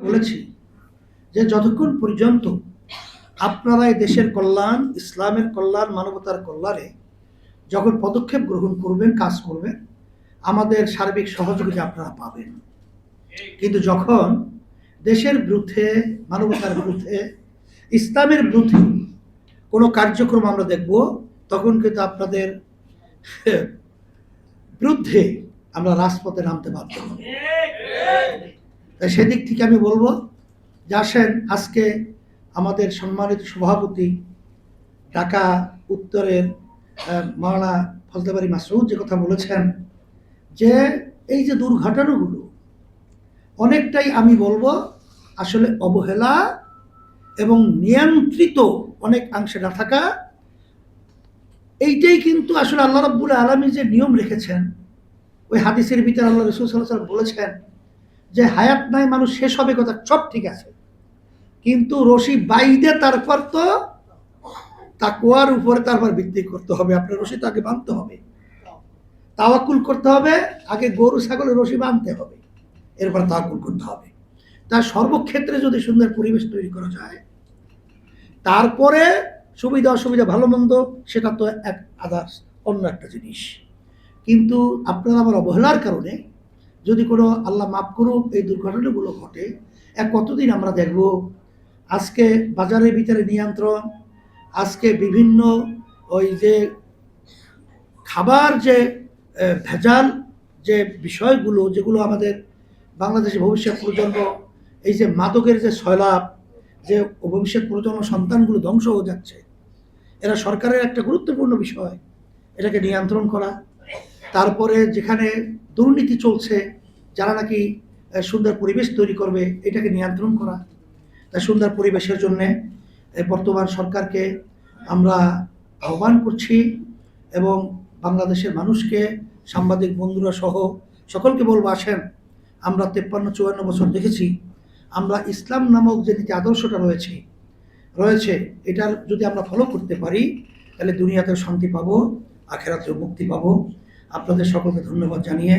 বলেছি যে যতক্ষণ পর্যন্ত আপনারা এই দেশের কল্যাণ, ইসলামের কল্যাণ, মানবতার কল্যাণে যখন পদক্ষেপ গ্রহণ করবেন, কাজ করবেন, আমাদের সার্বিক সহযোগিতা আপনারা পাবেন। কিন্তু যখন দেশের বিরুদ্ধে, মানবতার বিরুদ্ধে, ইসলামের বিরুদ্ধে কোনো কার্যক্রম আমরা দেখব, তখন কিন্তু আপনাদের বিরুদ্ধে আমরা রাজপথে নামতে বাধ্য হব। তাই সেদিক থেকে আমি বলবো যে আসেন, আজকে আমাদের সম্মানিত সভাপতি ঢাকা উত্তরের মাওলানা ফজলে বারী মাসউদ যে কথা বলেছেন, যে এই যে দুর্ঘটনাগুলো অনেকটাই আমি বলবো আসলে অবহেলা এবং নিয়ন্ত্রিত অনেক অংশে না থাকা, এইটাই কিন্তু আসলে আল্লাহ রাব্বুল আলামিন যে নিয়ম রেখেছেন, ওই হাদিসের ভিতরে আল্লাহ রাসূল সাল্লাল্লাহু আলাইহি ওয়াসাল্লাম বলেছেন যে হায়াত নাই, মানুষ শেষ হবে, কথা সব ঠিক আছে, কিন্তু রশি বাইদে তারপর তো তাকওয়ার উপরে তারপর ভিত্তি করতে হবে। আপনার রশি তাকে বাঁধতে হবে, তাওয়াক্কুল করতে হবে, আগে গরু ছাগলের রশি বাঁধতে হবে, এরপর তাওয়াক্কুল করতে হবে। তার সর্বক্ষেত্রে যদি সুন্দর পরিবেশ তৈরি করা যায়, তারপরে সুবিধা অসুবিধা ভালো মন্দ সেটা তো এক আদার্স, অন্য একটা জিনিস। কিন্তু আপনার আমার অবহেলার কারণে যদি কোনো, আল্লাহ মাফ করুক, এই দুর্ঘটনাগুলো ঘটে, কতদিন আমরা দেখব? আজকে বাজারের ভিতরে নিয়ন্ত্রণ, আজকে বিভিন্ন ওই যে খাবার যে ভেজাল যে বিষয়গুলো, যেগুলো আমাদের বাংলাদেশের ভবিষ্যৎ প্রজন্ম, এই যে মাদকের যে সয়লাভ, যে ভবিষ্যৎ প্রজন্ম সন্তানগুলো ধ্বংস হয়ে যাচ্ছে, এরা সরকারের একটা গুরুত্বপূর্ণ বিষয়, এটাকে নিয়ন্ত্রণ করা। তারপরে যেখানে দুর্নীতি চলছে, যারা নাকি সুন্দর পরিবেশ তৈরি করবে, এটাকে নিয়ন্ত্রণ করা। তাই সুন্দর পরিবেশের জন্যে বর্তমান সরকারকে আমরা আহ্বান করছি এবং বাংলাদেশের মানুষকে, সাংবাদিক বন্ধুরা সহ সকলকে বলবো, আসেন, আমরা 53-54 বছর দেখেছি, আমরা ইসলাম নামক যে নীতি আদর্শটা রয়েছে, এটার যদি আমরা ফলো করতে পারি, তাহলে দুনিয়াতেও শান্তি পাবো, আখেরাতেও মুক্তি পাবো। আপনাদের সকলকে ধন্যবাদ জানিয়ে